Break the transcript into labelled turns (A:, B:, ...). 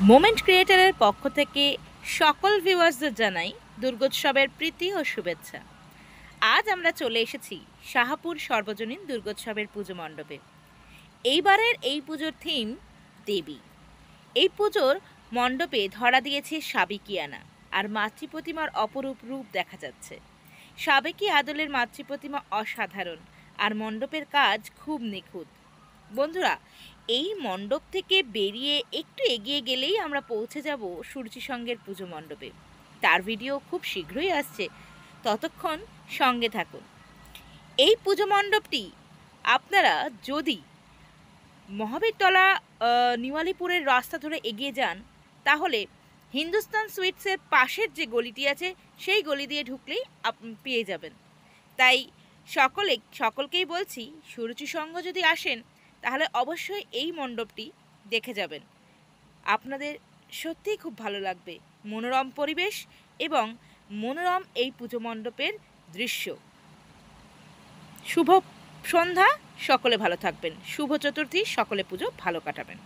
A: Moment ক্রিয়েটরের পক্ষ থেকে সকল ভিউয়ার্সদের জানাই দুর্গোৎসবের প্রীতি ও শুভেচ্ছা। আজ আমরা চলে এসেছি শাহপুর সর্বজনীন দুর্গোৎসবের পুজো মণ্ডপে। এইবারের এই পুজোর থিম দেবী। এই পুজোর মণ্ডপে ধরা দিয়েছে সাবেকিয়ানা, আর মাতৃপ্রতিমার অপরূপ রূপ দেখা যাচ্ছে। সাবেকি আদলের মাতৃপ্রতিমা অসাধারণ, আর মণ্ডপের কাজ খুব নিখুঁত। বন্ধুরা, এই মণ্ডপ থেকে বেরিয়ে একটু এগিয়ে গেলেই আমরা পৌঁছে যাব সূর্যি পুজো মণ্ডপে। তার ভিডিও খুব শীঘ্রই আসছে, ততক্ষণ সঙ্গে থাকুন। এই পুজো মণ্ডপটি আপনারা যদি মহাবীরতলা নিওয়ালিপুরের রাস্তা ধরে এগিয়ে যান, তাহলে হিন্দুস্তান সুইটসের পাশের যে গলিটি আছে সেই গলি দিয়ে ঢুকলেই পেয়ে যাবেন। তাই সকলকেই বলছি, সুরুচি সঙ্গ যদি আসেন তাহলে অবশ্যই এই মণ্ডপটি দেখে যাবেন। আপনাদের সত্যিই খুব ভালো লাগবে। মনোরম পরিবেশ এবং মনোরম এই পুজো মণ্ডপের দৃশ্য। শুভ সন্ধ্যা, সকলে ভালো থাকবেন। শুভ চতুর্থী, সকলে পুজো ভালো কাটাবেন।